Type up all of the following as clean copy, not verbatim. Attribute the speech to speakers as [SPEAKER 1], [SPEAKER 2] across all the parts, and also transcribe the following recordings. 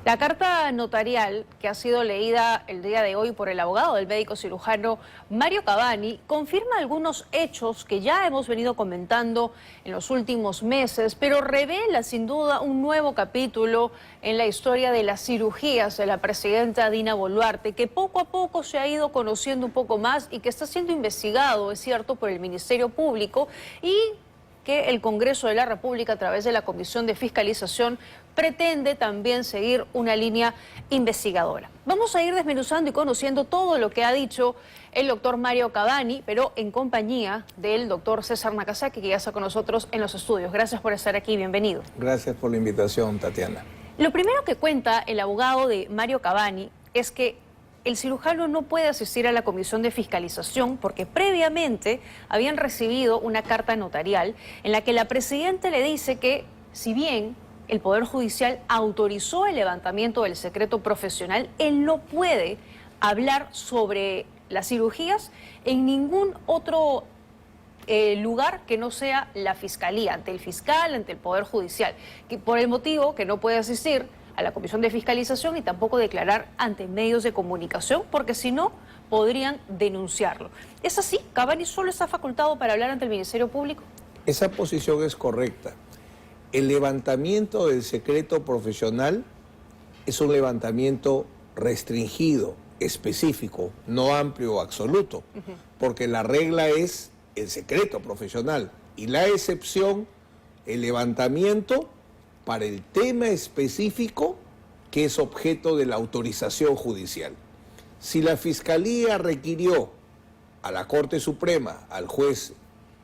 [SPEAKER 1] La carta notarial que ha sido leída el día de hoy por el abogado del médico cirujano Mario Cavani confirma algunos hechos que ya hemos venido comentando en los últimos meses, pero revela sin duda un nuevo capítulo en la historia de las cirugías de la presidenta Dina Boluarte, que poco a poco se ha ido conociendo un poco más y que está siendo investigado, es cierto, por el Ministerio Público y que el Congreso de la República, a través de la Comisión de Fiscalización, pretende también seguir una línea investigadora. Vamos a ir desmenuzando y conociendo todo lo que ha dicho el doctor Mario Cavani, pero en compañía del doctor César Nakazaki, que ya está con nosotros en los estudios. Gracias por estar aquí, bienvenido.
[SPEAKER 2] Gracias por la invitación, Tatiana.
[SPEAKER 1] Lo primero que cuenta el abogado de Mario Cavani es que el cirujano no puede asistir a la comisión de fiscalización porque previamente habían recibido una carta notarial en la que la presidenta le dice que, si bien el Poder Judicial autorizó el levantamiento del secreto profesional, él no puede hablar sobre las cirugías en ningún otro lugar que no sea la Fiscalía, ante el fiscal, ante el Poder Judicial, que por el motivo que no puede asistir a la Comisión de Fiscalización y tampoco declarar ante medios de comunicación, porque si no, podrían denunciarlo. ¿Es así? ¿Cavani solo está facultado para hablar ante el Ministerio Público?
[SPEAKER 2] Esa posición es correcta. El levantamiento del secreto profesional es un levantamiento restringido, específico, no amplio o absoluto, porque la regla es el secreto profesional y la excepción, el levantamiento para el tema específico que es objeto de la autorización judicial. Si la Fiscalía requirió a la Corte Suprema, al juez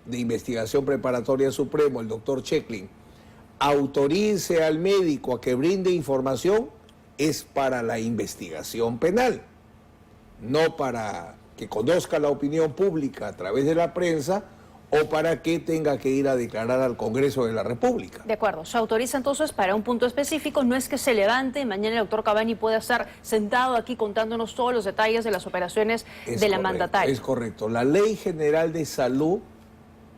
[SPEAKER 2] de investigación preparatoria supremo, el doctor Checklin, autorice al médico a que brinde información, es para la investigación penal, no para que conozca la opinión pública a través de la prensa o para que tenga que ir a declarar al Congreso de la República.
[SPEAKER 1] De acuerdo, se autoriza entonces para un punto específico, no es que se levante, mañana el doctor Cavani pueda estar sentado aquí contándonos todos los detalles de las operaciones de la mandataria.
[SPEAKER 2] Es correcto, la Ley General de Salud,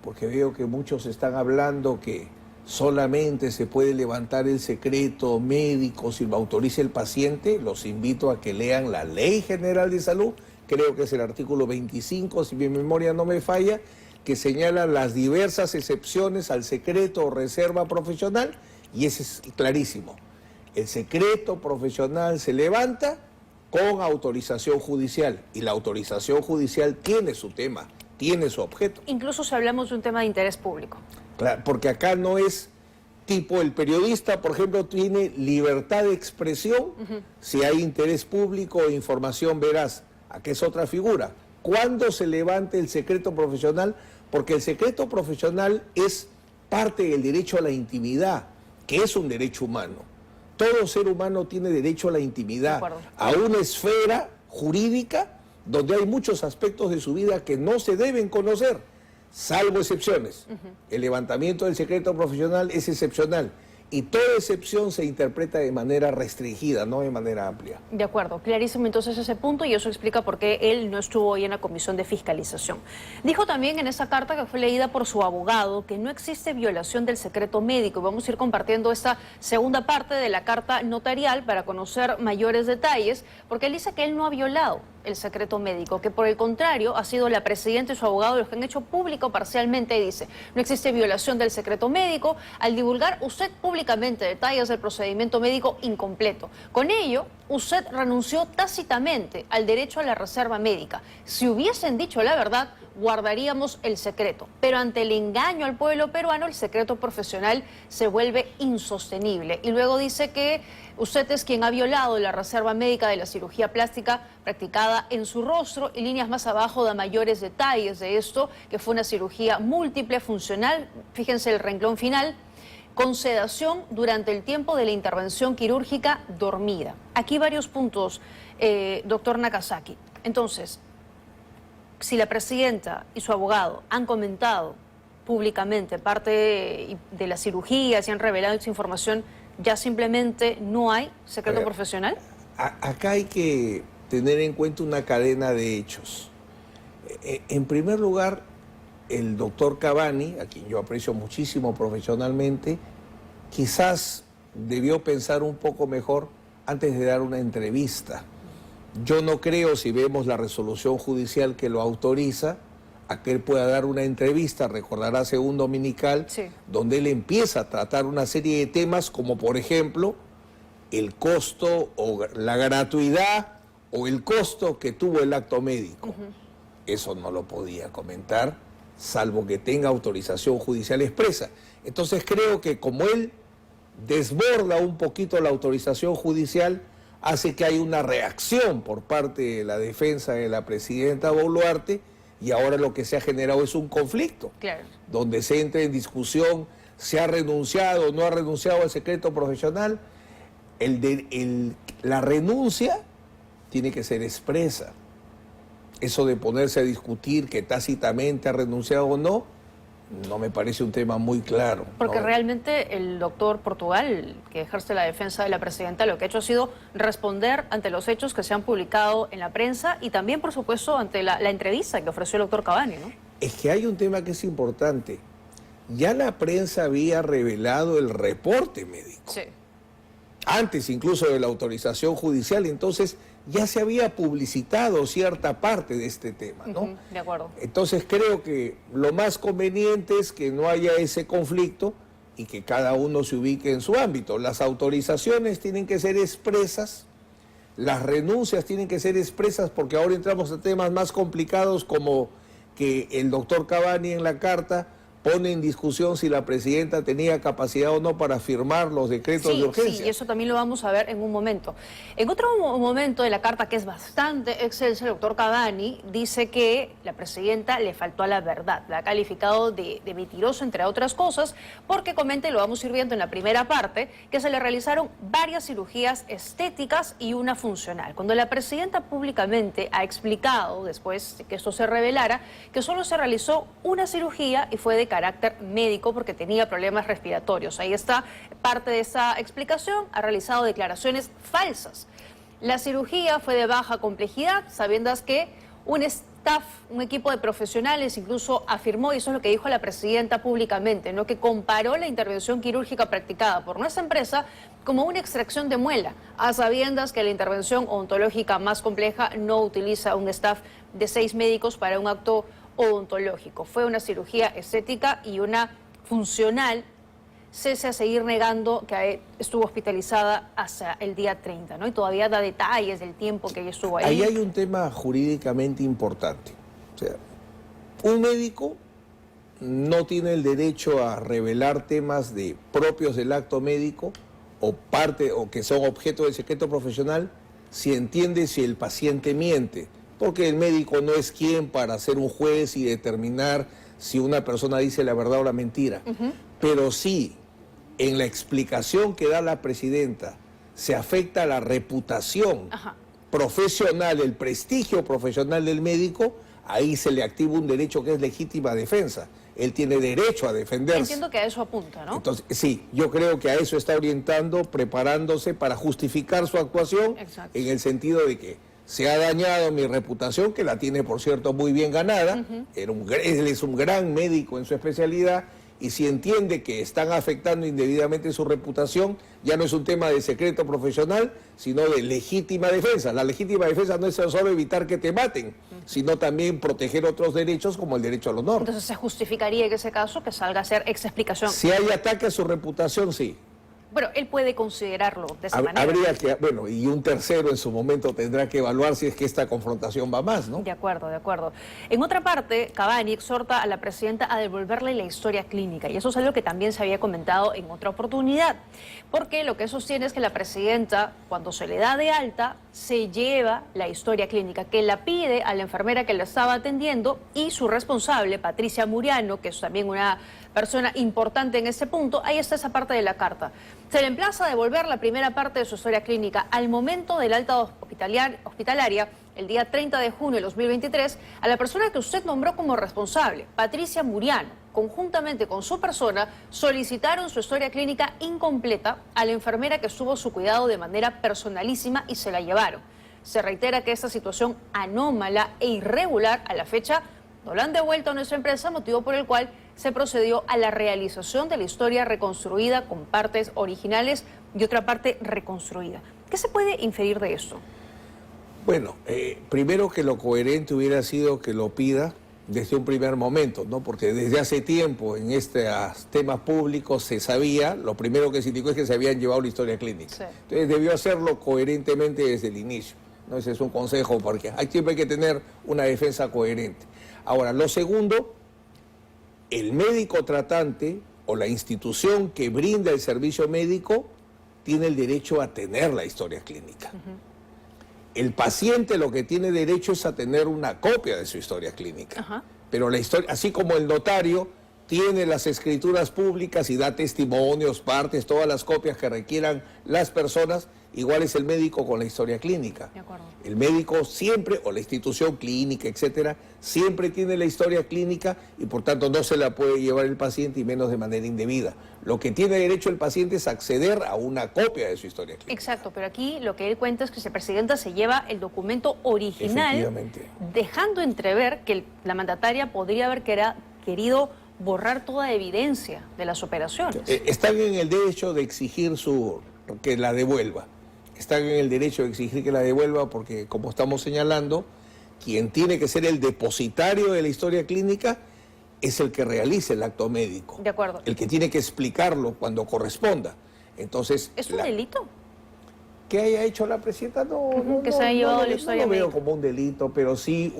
[SPEAKER 2] porque veo que muchos están hablando que solamente se puede levantar el secreto médico si lo autoriza el paciente, los invito a que lean la Ley General de Salud, creo que es el artículo 25, si mi memoria no me falla, que señala las diversas excepciones al secreto o reserva profesional, y ese es clarísimo. El secreto profesional se levanta con autorización judicial, y la autorización judicial tiene su tema, tiene su objeto.
[SPEAKER 1] Incluso si hablamos de un tema de interés público.
[SPEAKER 2] Claro, porque acá no es tipo el periodista, por ejemplo, tiene libertad de expresión si hay interés público o información veraz. Aquí es otra figura. ¿Cuándo se levante el secreto profesional? Porque el secreto profesional es parte del derecho a la intimidad, que es un derecho humano. Todo ser humano tiene derecho a la intimidad, a una esfera jurídica donde hay muchos aspectos de su vida que no se deben conocer, salvo excepciones. El levantamiento del secreto profesional es excepcional. Y toda excepción se interpreta de manera restringida, no de manera amplia.
[SPEAKER 1] De acuerdo, clarísimo entonces ese punto y eso explica por qué él no estuvo hoy en la comisión de fiscalización. Dijo también en esa carta que fue leída por su abogado que no existe violación del secreto médico. Vamos a ir compartiendo esta segunda parte de la carta notarial para conocer mayores detalles, porque él dice que él no ha violado el secreto médico, que por el contrario ha sido la presidenta y su abogado los que han hecho público parcialmente, dice, no existe violación del secreto médico al divulgar usted públicamente detalles del procedimiento médico incompleto. Con ello, usted renunció tácitamente al derecho a la reserva médica. Si hubiesen dicho la verdad, guardaríamos el secreto, pero ante el engaño al pueblo peruano, el secreto profesional se vuelve insostenible. Y luego dice que usted es quien ha violado la reserva médica de la cirugía plástica practicada en su rostro, y líneas más abajo da mayores detalles de esto, que fue una cirugía múltiple funcional, fíjense el renglón final, con sedación durante el tiempo de la intervención quirúrgica dormida. Aquí varios puntos, doctor Nakazaki. Entonces, si la presidenta y su abogado han comentado públicamente parte de las cirugías y han revelado esa información, ¿ya simplemente no hay secreto profesional?
[SPEAKER 2] Acá hay que tener en cuenta una cadena de hechos. En primer lugar, el doctor Cavani, a quien yo aprecio muchísimo profesionalmente, quizás debió pensar un poco mejor antes de dar una entrevista. Yo no creo, si vemos la resolución judicial que lo autoriza, a que él pueda dar una entrevista, recordará según Dominical,
[SPEAKER 1] Sí.
[SPEAKER 2] donde él empieza a tratar una serie de temas como, por ejemplo, el costo o la gratuidad o el costo que tuvo el acto médico. Eso no lo podía comentar, salvo que tenga autorización judicial expresa. Entonces creo que como él desborda un poquito la autorización judicial, hace que haya una reacción por parte de la defensa de la presidenta Boluarte, y ahora lo que se ha generado es un conflicto,
[SPEAKER 1] Claro.
[SPEAKER 2] donde se entra en discusión, se ha renunciado o no ha renunciado al secreto profesional. La renuncia tiene que ser expresa. Eso de ponerse a discutir que tácitamente ha renunciado o no, no me parece un tema muy claro.
[SPEAKER 1] Porque
[SPEAKER 2] ¿no?
[SPEAKER 1] realmente el doctor Portugal, que ejerce la defensa de la presidenta, lo que ha hecho ha sido responder ante los hechos que se han publicado en la prensa y también, por supuesto, ante la entrevista que ofreció el doctor Cavani, ¿no?
[SPEAKER 2] Es que hay un tema que es importante. Ya la prensa había revelado el reporte médico.
[SPEAKER 1] Sí.
[SPEAKER 2] Antes incluso de la autorización judicial, entonces ya se había publicitado cierta parte de este tema, ¿no?
[SPEAKER 1] De acuerdo.
[SPEAKER 2] Entonces creo que lo más conveniente es que no haya ese conflicto y que cada uno se ubique en su ámbito. Las autorizaciones tienen que ser expresas, las renuncias tienen que ser expresas, porque ahora entramos a temas más complicados como que el doctor Cavani en la carta pone en discusión si la presidenta tenía capacidad o no para firmar los decretos de urgencia.
[SPEAKER 1] Sí, y eso también lo vamos a ver en un momento. En otro momento de la carta, que es bastante excelsa, el doctor Cavani dice que la presidenta le faltó a la verdad. La ha calificado de mentiroso, entre otras cosas, porque comenta, y lo vamos a ir viendo en la primera parte, que se le realizaron varias cirugías estéticas y una funcional. Cuando la presidenta públicamente ha explicado, después de que esto se revelara, que solo se realizó una cirugía y fue de carácter médico porque tenía problemas respiratorios. Ahí está parte de esa explicación. Ha realizado declaraciones falsas. La cirugía fue de baja complejidad, sabiendo que un staff, un equipo de profesionales incluso afirmó, y eso es lo que dijo la presidenta públicamente, ¿no?, que comparó la intervención quirúrgica practicada por nuestra empresa como una extracción de muela, a sabiendas que la intervención odontológica más compleja no utiliza un staff de 6 médicos para un acto odontológico. Fue una cirugía estética y una funcional, cese a seguir negando que estuvo hospitalizada hasta el día 30, ¿no? Y todavía da detalles del tiempo que ella estuvo ahí.
[SPEAKER 2] Ahí hay un tema jurídicamente importante. O sea, un médico no tiene el derecho a revelar temas propios del acto médico o que son objeto del secreto profesional si entiende si el paciente miente. Porque el médico no es quien para ser un juez y determinar si una persona dice la verdad o la mentira. Pero sí, en la explicación que da la presidenta, se afecta la reputación profesional, el prestigio profesional del médico, ahí se le activa un derecho que es legítima defensa. Él tiene derecho a defenderse.
[SPEAKER 1] Entiendo que a eso apunta, ¿no?
[SPEAKER 2] Entonces, sí, yo creo que a eso está orientando, preparándose para justificar su actuación.
[SPEAKER 1] Exacto.
[SPEAKER 2] En el sentido de que se ha dañado mi reputación, que la tiene, por cierto, muy bien ganada. Él es un gran médico en su especialidad, y si entiende que están afectando indebidamente su reputación, ya no es un tema de secreto profesional, sino de legítima defensa. La legítima defensa no es solo evitar que te maten, sino también proteger otros derechos, como el derecho al honor.
[SPEAKER 1] Entonces se justificaría en ese caso que salga a hacer esa explicación.
[SPEAKER 2] Si hay ataque a su reputación, sí.
[SPEAKER 1] Bueno, él puede considerarlo de esa manera.
[SPEAKER 2] Habría que, bueno, y un tercero en su momento tendrá que evaluar si es que esta confrontación va más, ¿no?
[SPEAKER 1] De acuerdo, de acuerdo. En otra parte, Cavani exhorta a la presidenta a devolverle la historia clínica, y eso es algo que también se había comentado en otra oportunidad, porque lo que sostiene es que la presidenta, cuando se le da de alta, se lleva la historia clínica, que la pide a la enfermera que la estaba atendiendo, y su responsable, Patricia Muriano, que es también una persona importante en ese punto. Ahí está esa parte de la carta. Se le emplaza a devolver la primera parte de su historia clínica al momento del alta hospitalaria, el día 30 de junio de 2023, a la persona que usted nombró como responsable, Patricia Muriano. Conjuntamente con su persona, solicitaron su historia clínica incompleta a la enfermera que estuvo a su cuidado de manera personalísima y se la llevaron. Se reitera que esta situación anómala e irregular a la fecha no la han devuelto a nuestra empresa, motivo por el cual se procedió a la realización de la historia reconstruida con partes originales y otra parte reconstruida. ¿Qué se puede inferir de esto?
[SPEAKER 2] Bueno, primero que lo coherente hubiera sido que lo pida desde un primer momento, ¿no? Porque desde hace tiempo en estos temas públicos se sabía, lo primero que se indicó es que se habían llevado la historia clínica.
[SPEAKER 1] Sí.
[SPEAKER 2] Entonces debió hacerlo coherentemente desde el inicio, ¿no? Ese es un consejo, porque siempre hay que tener una defensa coherente. Ahora, lo segundo, el médico tratante o la institución que brinda el servicio médico tiene el derecho a tener la historia clínica. El paciente lo que tiene derecho es a tener una copia de su historia clínica. Pero la historia, así como el notario tiene las escrituras públicas y da testimonios, partes, todas las copias que requieran las personas, igual es el médico con la historia clínica.
[SPEAKER 1] De acuerdo.
[SPEAKER 2] El médico siempre, o la institución clínica, etcétera, siempre tiene la historia clínica y por tanto no se la puede llevar el paciente y menos de manera indebida. Lo que tiene derecho el paciente es acceder a una copia de su historia clínica.
[SPEAKER 1] Exacto, pero aquí lo que él cuenta es que la presidenta se lleva el documento original, dejando entrever que la mandataria podría haber querido borrar toda evidencia de las operaciones.
[SPEAKER 2] Están en el derecho de exigir que la devuelva. Están en el derecho de exigir que la devuelva porque, como estamos señalando, quien tiene que ser el depositario de la historia clínica es el que realice el acto médico.
[SPEAKER 1] De acuerdo.
[SPEAKER 2] El que tiene que explicarlo cuando corresponda. Entonces,
[SPEAKER 1] ¿Es un delito?
[SPEAKER 2] ¿Qué haya hecho la presidenta? No,
[SPEAKER 1] que se haya llevado la historia
[SPEAKER 2] no lo veo
[SPEAKER 1] médica
[SPEAKER 2] como un delito, pero sí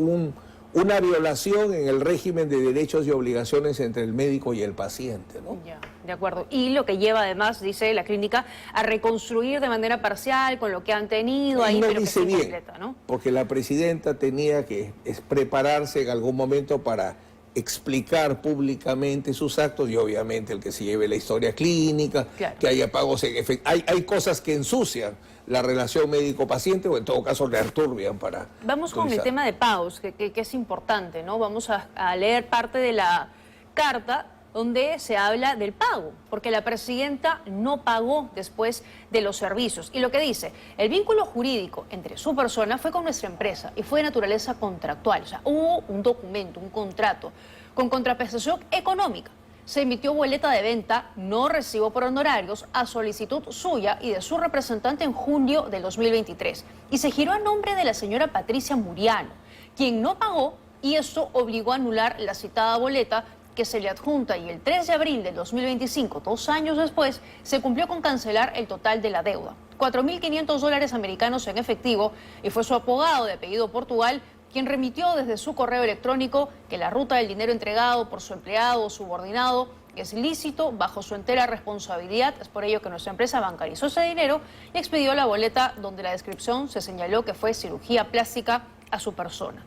[SPEAKER 2] una violación en el régimen de derechos y obligaciones entre el médico y el paciente, ¿no?
[SPEAKER 1] Ya, de acuerdo. Y lo que lleva además, dice la clínica, a reconstruir de manera parcial con lo que han tenido ahí,
[SPEAKER 2] no
[SPEAKER 1] pero
[SPEAKER 2] dice
[SPEAKER 1] que
[SPEAKER 2] bien,
[SPEAKER 1] completa, ¿no?
[SPEAKER 2] porque la presidenta tenía que prepararse en algún momento para explicar públicamente sus actos y obviamente el que se lleve la historia clínica,
[SPEAKER 1] claro,
[SPEAKER 2] que haya pagos en efecto. Hay cosas que ensucian la relación médico-paciente o en todo caso le enturbian para...
[SPEAKER 1] Vamos con el tema de pagos, que es importante, ¿no? Vamos a leer parte de la carta donde se habla del pago, porque la presidenta no pagó después de los servicios. Y lo que dice, el vínculo jurídico entre su persona fue con nuestra empresa y fue de naturaleza contractual. O sea, hubo un documento, un contrato con contraprestación económica. Se emitió boleta de venta, no recibo por honorarios, a solicitud suya y de su representante en junio del 2023. Y se giró a nombre de la señora Patricia Muriano, quien no pagó y esto obligó a anular la citada boleta que se le adjunta y el 3 de abril del 2025, 2 años después, se cumplió con cancelar el total de la deuda. $4.500 americanos en efectivo y fue su abogado de apellido Portugal quien remitió desde su correo electrónico que la ruta del dinero entregado por su empleado o subordinado es lícito bajo su entera responsabilidad. Es por ello que nuestra empresa bancarizó ese dinero y expidió la boleta donde la descripción se señaló que fue cirugía plástica a su persona.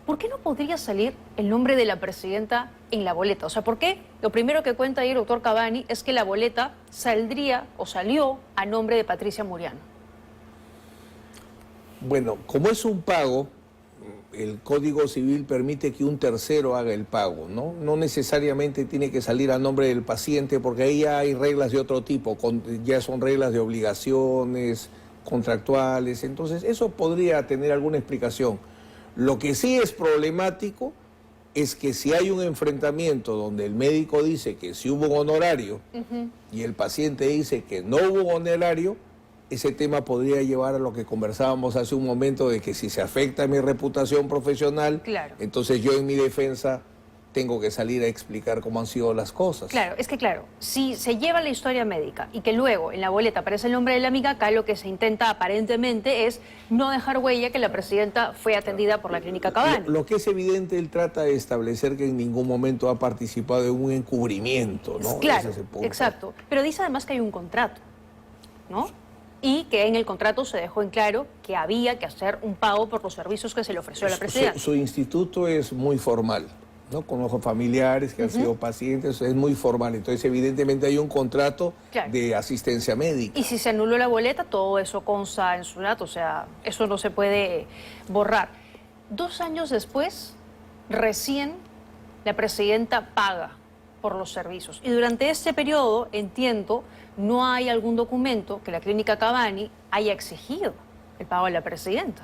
[SPEAKER 1] ¿Por qué no podría salir el nombre de la presidenta en la boleta? O sea, ¿por qué? Lo primero que cuenta ahí el doctor Cavani es que la boleta saldría o salió a nombre de Patricia Muriano.
[SPEAKER 2] Bueno, como es un pago, el Código Civil permite que un tercero haga el pago, ¿no? No necesariamente tiene que salir a nombre del paciente porque ahí ya hay reglas de otro tipo, ya son reglas de obligaciones contractuales, entonces eso podría tener alguna explicación. Lo que sí es problemático es que si hay un enfrentamiento donde el médico dice que sí hubo un honorario y el paciente dice que no hubo un honorario, ese tema podría llevar a lo que conversábamos hace un momento de que si se afecta mi reputación profesional,
[SPEAKER 1] claro,
[SPEAKER 2] entonces yo en mi defensa tengo que salir a explicar cómo han sido las cosas.
[SPEAKER 1] Claro, es que claro, si se lleva la historia médica y que luego en la boleta aparece el nombre de la amiga, acá lo que se intenta aparentemente es no dejar huella que la presidenta fue atendida por la clínica Cavani.
[SPEAKER 2] Lo que es evidente, él trata de establecer que en ningún momento ha participado en un encubrimiento, ¿no?
[SPEAKER 1] Claro, exacto. Pero dice además que hay un contrato, ¿no? Y que en el contrato se dejó en claro que había que hacer un pago por los servicios que se le ofreció a la presidenta.
[SPEAKER 2] Su instituto es muy formal, ¿no? Con los familiares que han sido pacientes, es muy formal. Entonces, evidentemente hay un contrato de asistencia médica.
[SPEAKER 1] Y si se anuló la boleta, todo eso consta en su dato, o sea, eso no se puede borrar. 2 años después, recién la presidenta paga por los servicios. Y durante este periodo, entiendo, no hay algún documento que la clínica Cavani haya exigido el pago de la presidenta.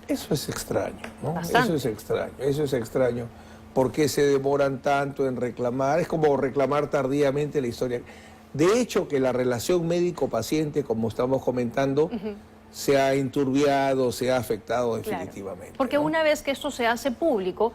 [SPEAKER 2] Eso es extraño, ¿no?
[SPEAKER 1] Bastante.
[SPEAKER 2] Eso es extraño. ¿Por qué se demoran tanto en reclamar? Es como reclamar tardíamente la historia. De hecho, que la relación médico-paciente, como estamos comentando, se ha enturbiado, se ha afectado
[SPEAKER 1] Claro,
[SPEAKER 2] definitivamente.
[SPEAKER 1] porque
[SPEAKER 2] ¿no?
[SPEAKER 1] una vez que esto se hace público,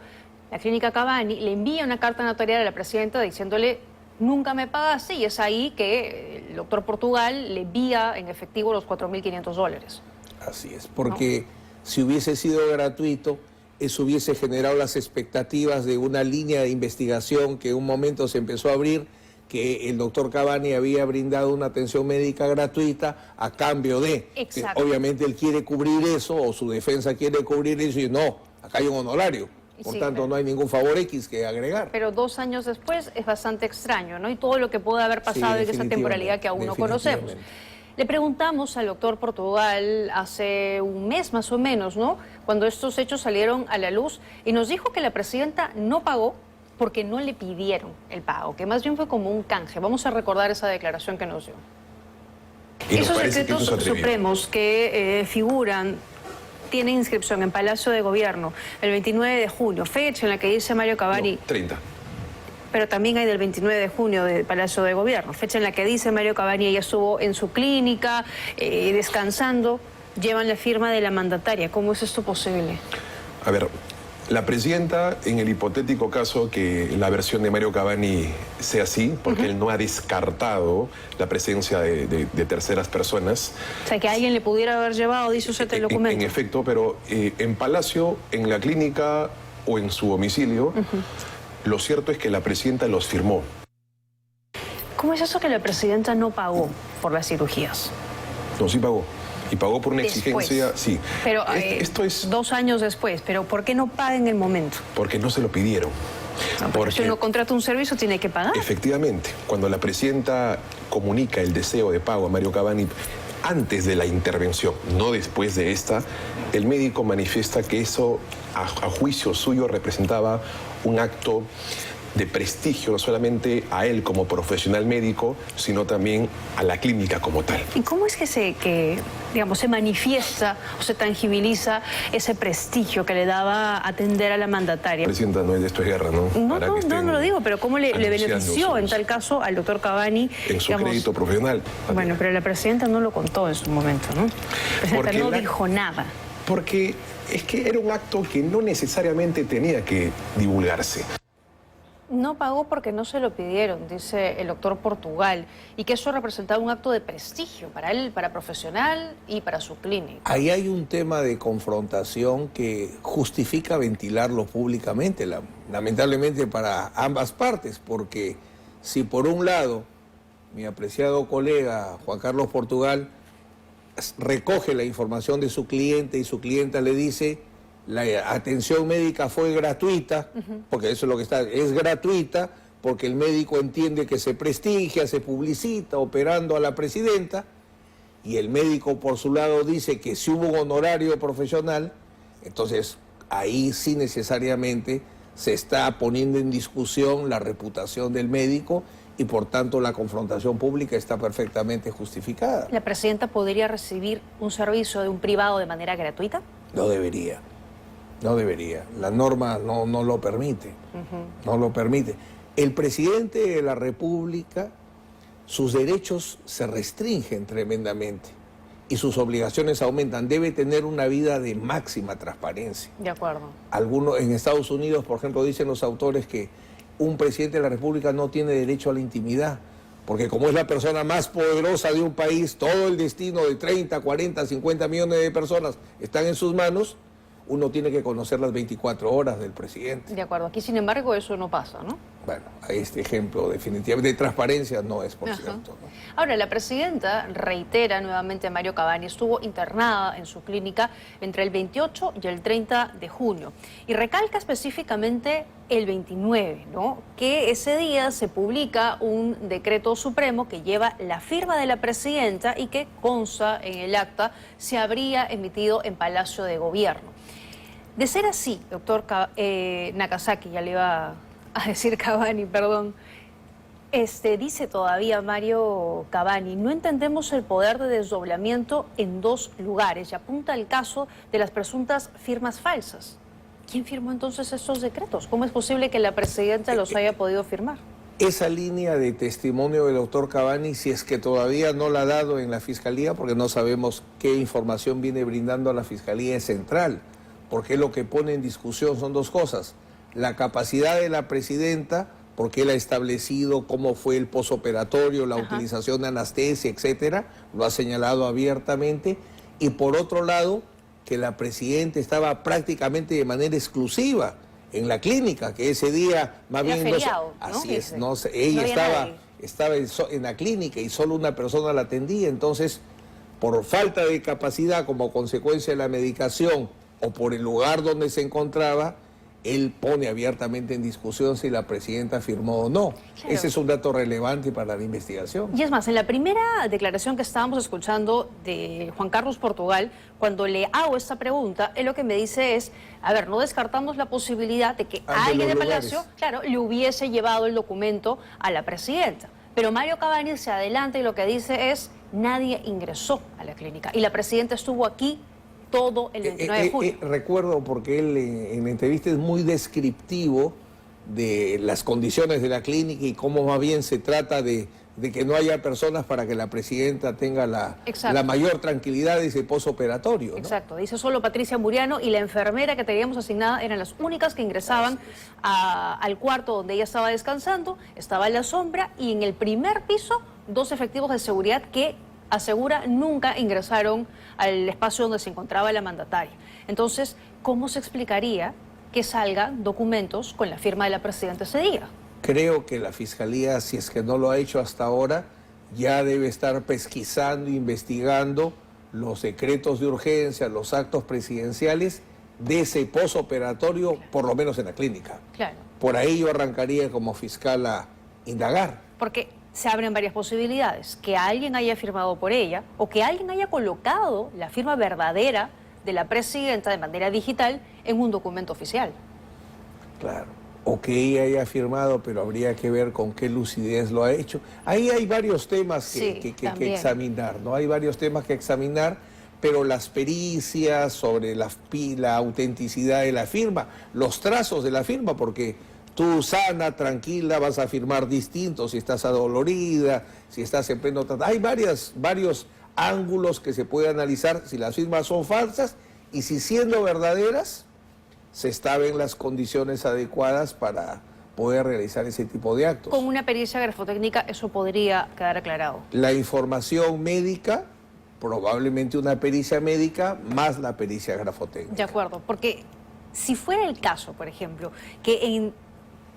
[SPEAKER 1] la clínica Cavani le envía una carta notarial a la presidenta diciéndole nunca me pagaste, y es ahí que el doctor Portugal le envía en efectivo los $4.500.
[SPEAKER 2] Así es, porque si hubiese sido gratuito, eso hubiese generado las expectativas de una línea de investigación que en un momento se empezó a abrir, que el doctor Cavani había brindado una atención médica gratuita a cambio de...
[SPEAKER 1] Exacto.
[SPEAKER 2] Obviamente él quiere cubrir eso, o su defensa quiere cubrir eso, y no, acá hay un honorario. Por
[SPEAKER 1] Sí,
[SPEAKER 2] tanto,
[SPEAKER 1] claro.
[SPEAKER 2] no hay ningún favor X que agregar.
[SPEAKER 1] Pero 2 años después es bastante extraño, ¿no? Y todo lo que puede haber pasado
[SPEAKER 2] Sí,
[SPEAKER 1] en esa temporalidad que aún no conocemos.
[SPEAKER 2] definitivamente.
[SPEAKER 1] Le preguntamos al doctor Portugal hace un mes más o menos, ¿no?, cuando estos hechos salieron a la luz, y nos dijo que la presidenta no pagó porque no le pidieron el pago, que más bien fue como un canje. Vamos a recordar esa declaración que nos dio.
[SPEAKER 3] Y nos
[SPEAKER 1] Esos
[SPEAKER 3] parece que
[SPEAKER 1] decretos
[SPEAKER 3] eso es atrevido.
[SPEAKER 1] supremos que figuran tienen inscripción en Palacio de Gobierno el 29 de junio, fecha en la que dice Mario Cavani...
[SPEAKER 3] No, 30.
[SPEAKER 1] Pero también hay del 29 de junio del Palacio de Gobierno, fecha en la que dice Mario Cavani ella estuvo en su clínica descansando, llevan la firma de la mandataria. ¿Cómo es esto posible?
[SPEAKER 3] A ver, la presidenta, en el hipotético caso que la versión de Mario Cavani sea así, porque él no ha descartado la presencia de terceras personas.
[SPEAKER 1] O sea, que alguien le pudiera haber llevado, dice usted el documento.
[SPEAKER 3] En efecto, pero en Palacio, en la clínica o en su domicilio, lo cierto es que la presidenta los firmó.
[SPEAKER 1] ¿Cómo es eso que la presidenta no pagó por las cirugías?
[SPEAKER 3] No, sí pagó. Y pagó por una
[SPEAKER 1] Después.
[SPEAKER 3] exigencia, sí.
[SPEAKER 1] Pero
[SPEAKER 3] Esto es
[SPEAKER 1] 2 años después, pero ¿por qué no paga en el momento?
[SPEAKER 3] porque no se lo pidieron.
[SPEAKER 1] No, pero si uno contrata un servicio tiene que pagar.
[SPEAKER 3] Efectivamente, cuando la presidenta comunica el deseo de pago a Mario Cavani antes de la intervención, no después de esta, el médico manifiesta que eso, a juicio suyo, representaba un acto de prestigio, no solamente a él como profesional médico, sino también a la clínica como tal.
[SPEAKER 1] ¿Y cómo es que se manifiesta o se tangibiliza ese prestigio que le daba atender a la mandataria?
[SPEAKER 3] Presidenta, no es de esto es guerra, ¿no?
[SPEAKER 1] No,
[SPEAKER 3] Para que
[SPEAKER 1] no
[SPEAKER 3] estén
[SPEAKER 1] lo digo, pero ¿cómo le
[SPEAKER 3] anunciando
[SPEAKER 1] benefició en tal caso al doctor Cavani?
[SPEAKER 3] en su crédito profesional.
[SPEAKER 1] Bueno, pero la presidenta no lo contó en su momento, ¿no? La presidenta
[SPEAKER 3] Porque
[SPEAKER 1] no dijo nada.
[SPEAKER 3] Porque es que era un acto que no necesariamente tenía que divulgarse.
[SPEAKER 1] No pagó porque no se lo pidieron, dice el doctor Portugal, y que eso representaba un acto de prestigio para él, para profesional y para su clínica.
[SPEAKER 2] Ahí hay un tema de confrontación que justifica ventilarlo públicamente, lamentablemente para ambas partes, porque si por un lado mi apreciado colega Juan Carlos Portugal recoge la información de su cliente y su clienta le dice la atención médica fue gratuita, porque eso es lo que está, es gratuita, porque el médico entiende que se prestigia, se publicita operando a la presidenta, y el médico por su lado dice que si hubo un honorario profesional, entonces ahí sí necesariamente se está poniendo en discusión la reputación del médico y por tanto la confrontación pública está perfectamente justificada.
[SPEAKER 1] ¿La presidenta podría recibir un servicio de un privado de manera gratuita?
[SPEAKER 2] No debería. No debería. La norma no lo permite. No lo permite. El presidente de la República, sus derechos se restringen tremendamente y sus obligaciones aumentan. Debe tener una vida de máxima transparencia.
[SPEAKER 1] De acuerdo.
[SPEAKER 2] Algunos en Estados Unidos, por ejemplo, dicen los autores que un presidente de la República no tiene derecho a la intimidad, porque como es la persona más poderosa de un país, todo el destino de 30, 40, 50 millones de personas están en sus manos. Uno tiene que conocer las 24 horas del presidente.
[SPEAKER 1] De acuerdo. Aquí, sin embargo, eso no pasa, ¿no?
[SPEAKER 2] Bueno, este ejemplo definitivamente de transparencia no es, por cierto, ¿no?
[SPEAKER 1] Ahora, la presidenta reitera nuevamente a Mario Cavani, estuvo internada en su clínica entre el 28 y el 30 de junio. Y recalca específicamente el 29, ¿no? Que ese día se publica un decreto supremo que lleva la firma de la presidenta y que consta en el acta se habría emitido en Palacio de Gobierno. De ser así, doctor Nakasaki, ya le iba a decir Cavani, perdón, dice todavía Mario Cavani, no entendemos el poder de desdoblamiento en 2 lugares y apunta el caso de las presuntas firmas falsas. ¿Quién firmó entonces estos decretos? ¿Cómo es posible que la presidenta los haya podido firmar?
[SPEAKER 2] Esa línea de testimonio del doctor Cavani, si es que todavía no la ha dado en la Fiscalía, porque no sabemos qué información viene brindando a la Fiscalía es central, porque lo que pone en discusión son dos cosas: la capacidad de la presidenta, porque él ha establecido cómo fue el posoperatorio, la utilización de anestesia, etcétera, lo ha señalado abiertamente, y por otro lado, que la presidenta estaba prácticamente de manera exclusiva en la clínica, que ese día más
[SPEAKER 1] Era
[SPEAKER 2] bien
[SPEAKER 1] feriado, ¿no?
[SPEAKER 2] así
[SPEAKER 1] Dice.
[SPEAKER 2] es, no, ella
[SPEAKER 1] No
[SPEAKER 2] estaba en la clínica y solo una persona la atendía. Entonces, por falta de capacidad como consecuencia de la medicación o por el lugar donde se encontraba, él pone abiertamente en discusión si la presidenta firmó o no.
[SPEAKER 1] Claro.
[SPEAKER 2] Ese es un dato relevante para la investigación.
[SPEAKER 1] Y es más, en la primera declaración que estábamos escuchando de Juan Carlos Portugal, cuando le hago esta pregunta, él lo que me dice es, a ver, no descartamos la posibilidad de que alguien de Palacio, claro, le hubiese llevado el documento a la presidenta. Pero Mario Cabañas se adelanta y lo que dice es, nadie ingresó a la clínica y la presidenta estuvo aquí todo el 29 de julio.
[SPEAKER 2] Recuerdo porque él en la entrevista es muy descriptivo de las condiciones de la clínica y cómo más bien se trata de que no haya personas para que la presidenta tenga la mayor tranquilidad de ese posoperatorio, ¿no?
[SPEAKER 1] Exacto, dice solo Patricia Muriano y la enfermera que teníamos asignada eran las únicas que ingresaban al cuarto donde ella estaba descansando, estaba en la sombra y en el primer piso 2 efectivos de seguridad que asegura nunca ingresaron al espacio donde se encontraba la mandataria. Entonces, ¿cómo se explicaría que salgan documentos con la firma de la presidenta ese día?
[SPEAKER 2] Creo que la Fiscalía, si es que no lo ha hecho hasta ahora, ya debe estar pesquisando, investigando los decretos de urgencia, los actos presidenciales de ese posoperatorio, por lo menos en la clínica.
[SPEAKER 1] Claro.
[SPEAKER 2] Por ahí yo arrancaría como fiscal a indagar.
[SPEAKER 1] Porque se abren varias posibilidades, que alguien haya firmado por ella o que alguien haya colocado la firma verdadera de la presidenta de manera digital en un documento oficial.
[SPEAKER 2] Claro, o que ella haya firmado, pero habría que ver con qué lucidez lo ha hecho. Ahí hay varios temas que examinar, ¿no? Hay varios temas que examinar, pero las pericias sobre la autenticidad de la firma, los trazos de la firma, porque tú sana, tranquila, vas a firmar distinto si estás adolorida, si estás en pleno tratamiento. Hay varios ángulos que se puede analizar si las firmas son falsas y si siendo verdaderas se estaban las condiciones adecuadas para poder realizar ese tipo de actos.
[SPEAKER 1] Con una pericia grafotécnica eso podría quedar aclarado.
[SPEAKER 2] La información médica, probablemente una pericia médica más la pericia grafotécnica.
[SPEAKER 1] De acuerdo, porque si fuera el caso, por ejemplo, que en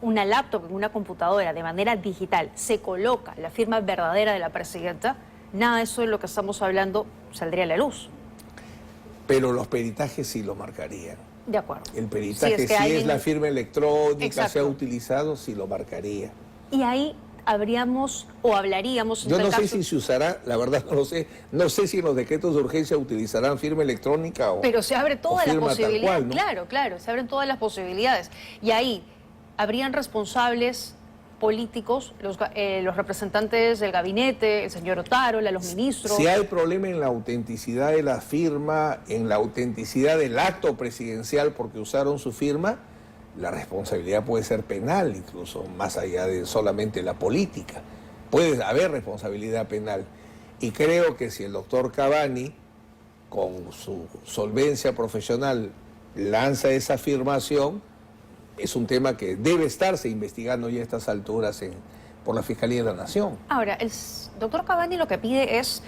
[SPEAKER 1] una laptop, en una computadora, de manera digital, se coloca la firma verdadera de la presidenta, nada de eso de lo que estamos hablando saldría a la luz.
[SPEAKER 2] Pero los peritajes sí lo marcarían.
[SPEAKER 1] De acuerdo.
[SPEAKER 2] El peritaje, si es la firma electrónica, se ha utilizado, sí lo marcaría.
[SPEAKER 1] Y ahí habríamos o hablaríamos...
[SPEAKER 2] Yo no sé si se usará, la verdad no lo sé. No sé si en los decretos de urgencia utilizarán firma electrónica o...
[SPEAKER 1] Pero se abre toda la posibilidad.
[SPEAKER 2] Cual, ¿no?
[SPEAKER 1] Claro, claro, se abren todas las posibilidades. Y ahí habrían responsables políticos, los representantes del gabinete, el señor Otárola, los ministros.
[SPEAKER 2] Si hay problema en la autenticidad de la firma, en la autenticidad del acto presidencial porque usaron su firma, la responsabilidad puede ser penal, incluso más allá de solamente la política. Puede haber responsabilidad penal. Y creo que si el doctor Cavani, con su solvencia profesional, lanza esa afirmación, es un tema que debe estarse investigando ya a estas alturas por la Fiscalía de la Nación. Ahora,
[SPEAKER 1] el doctor Cavani lo que pide es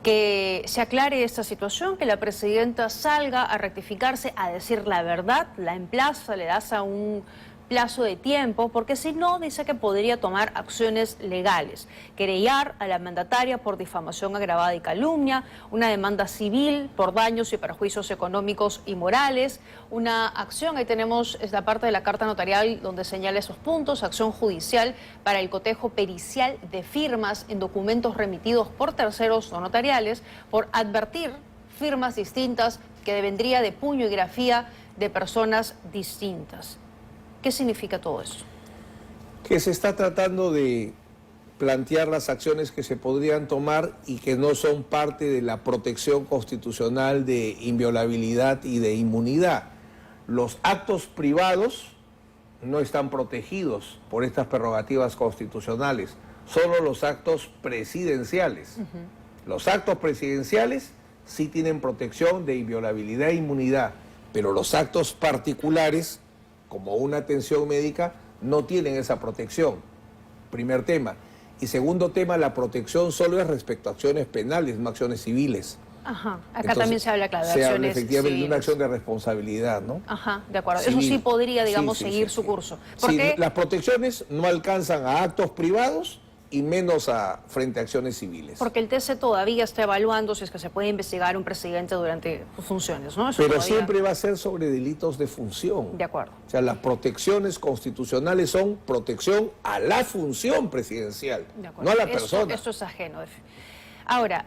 [SPEAKER 1] que se aclare esta situación, que la presidenta salga a rectificarse, a decir la verdad, la emplaza, le das a un plazo de tiempo, porque si no, dice que podría tomar acciones legales, querellar a la mandataria por difamación agravada y calumnia, una demanda civil por daños y perjuicios económicos y morales, una acción, ahí tenemos esta parte de la carta notarial donde señala esos puntos, acción judicial para el cotejo pericial de firmas en documentos remitidos por terceros no notariales, por advertir firmas distintas que vendría de puño y grafía de personas distintas. ¿Qué significa todo eso?
[SPEAKER 2] Que se está tratando de plantear las acciones que se podrían tomar y que no son parte de la protección constitucional de inviolabilidad y de inmunidad. Los actos privados no están protegidos por estas prerrogativas constitucionales, solo los actos presidenciales. Los actos presidenciales sí tienen protección de inviolabilidad e inmunidad, pero los actos particulares, como una atención médica, no tienen esa protección. Primer tema. Y segundo tema, la protección solo es respecto a acciones penales, no acciones civiles.
[SPEAKER 1] Ajá, acá
[SPEAKER 2] Entonces,
[SPEAKER 1] también se habla, claro, de
[SPEAKER 2] se habla
[SPEAKER 1] acciones
[SPEAKER 2] efectivamente de una
[SPEAKER 1] civiles.
[SPEAKER 2] acción de responsabilidad, ¿no?
[SPEAKER 1] Ajá, de acuerdo.
[SPEAKER 2] Civil.
[SPEAKER 1] Eso sí podría, digamos,
[SPEAKER 2] Sí,
[SPEAKER 1] seguir
[SPEAKER 2] sí,
[SPEAKER 1] su
[SPEAKER 2] sí.
[SPEAKER 1] curso.
[SPEAKER 2] Sí,
[SPEAKER 1] Porque
[SPEAKER 2] las protecciones no alcanzan a actos privados y menos frente a acciones civiles.
[SPEAKER 1] Porque el TC todavía está evaluando si es que se puede investigar a un presidente durante sus funciones, ¿no? Eso
[SPEAKER 2] Pero
[SPEAKER 1] todavía-
[SPEAKER 2] siempre va a ser sobre delitos de función.
[SPEAKER 1] De acuerdo.
[SPEAKER 2] O sea, las protecciones constitucionales son protección a la función presidencial,
[SPEAKER 1] De acuerdo.
[SPEAKER 2] no a la
[SPEAKER 1] Esto-
[SPEAKER 2] persona.
[SPEAKER 1] Esto es ajeno. Ahora,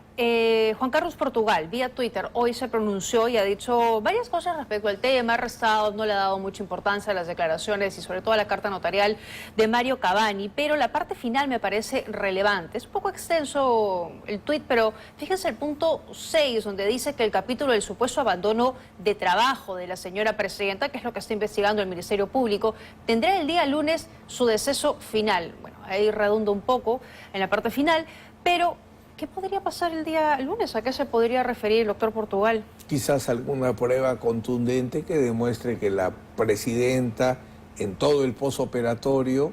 [SPEAKER 1] Juan Carlos Portugal, vía Twitter, hoy se pronunció y ha dicho varias cosas respecto al tema, ha restado, no le ha dado mucha importancia a las declaraciones y sobre todo a la carta notarial de Mario Cavani, pero la parte final me parece relevante. Es un poco extenso el tuit, pero fíjense el punto 6, donde dice que el capítulo del supuesto abandono de trabajo de la señora presidenta, que es lo que está investigando el Ministerio Público, tendrá el día lunes su deceso final. Bueno, ahí redunda un poco en la parte final, pero ¿qué podría pasar el día lunes? ¿A qué se podría referir el doctor Portugal?
[SPEAKER 2] Quizás alguna prueba contundente que demuestre que la presidenta en todo el posoperatorio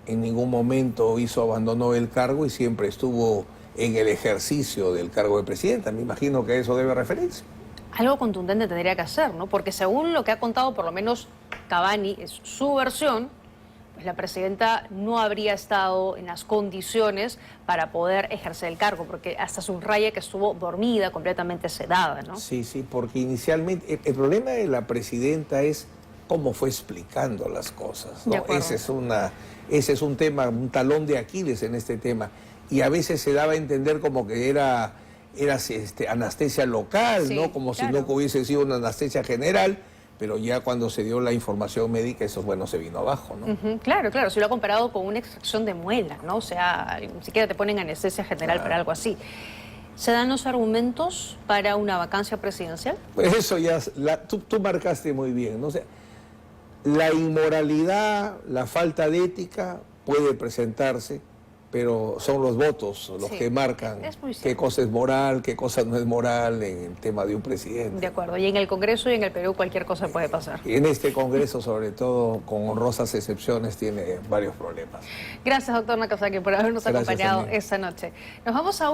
[SPEAKER 2] en ningún momento abandonó el cargo y siempre estuvo en el ejercicio del cargo de presidenta. Me imagino que a eso debe referirse.
[SPEAKER 1] Algo contundente tendría que hacer, ¿no? Porque según lo que ha contado por lo menos Cavani, es su versión, pues la presidenta no habría estado en las condiciones para poder ejercer el cargo, porque hasta subraya que estuvo dormida, completamente sedada, ¿no?
[SPEAKER 2] Sí, sí, porque inicialmente el problema de la presidenta es cómo fue explicando las cosas,
[SPEAKER 1] De
[SPEAKER 2] ¿no?
[SPEAKER 1] acuerdo.
[SPEAKER 2] Ese es un tema, un talón de Aquiles en este tema. Y a veces se daba a entender como que era anestesia local,
[SPEAKER 1] Sí,
[SPEAKER 2] ¿no? Como
[SPEAKER 1] claro.
[SPEAKER 2] si no hubiese sido una anestesia general, pero ya cuando se dio la información médica, eso, bueno, se vino abajo, ¿no?
[SPEAKER 1] Ujú, claro, claro, se lo ha comparado con una extracción de muela, ¿no? O sea, ni siquiera te ponen anestesia general para algo así. ¿Se dan los argumentos para una vacancia presidencial?
[SPEAKER 2] Pues eso ya, tú marcaste muy bien, ¿no? O sea, la inmoralidad, la falta de ética puede presentarse, pero son los votos los
[SPEAKER 1] Sí,
[SPEAKER 2] que marcan
[SPEAKER 1] es muy
[SPEAKER 2] qué
[SPEAKER 1] cierto.
[SPEAKER 2] cosa es moral, qué cosa no es moral en el tema de un presidente.
[SPEAKER 1] De acuerdo, y en el Congreso y en el Perú cualquier cosa puede pasar.
[SPEAKER 2] Y en este Congreso, sobre todo, con honrosas excepciones, tiene varios problemas.
[SPEAKER 1] Gracias, doctor Nakazaki, por habernos
[SPEAKER 2] Gracias,
[SPEAKER 1] acompañado
[SPEAKER 2] amigo.
[SPEAKER 1] esta noche. Nos vamos a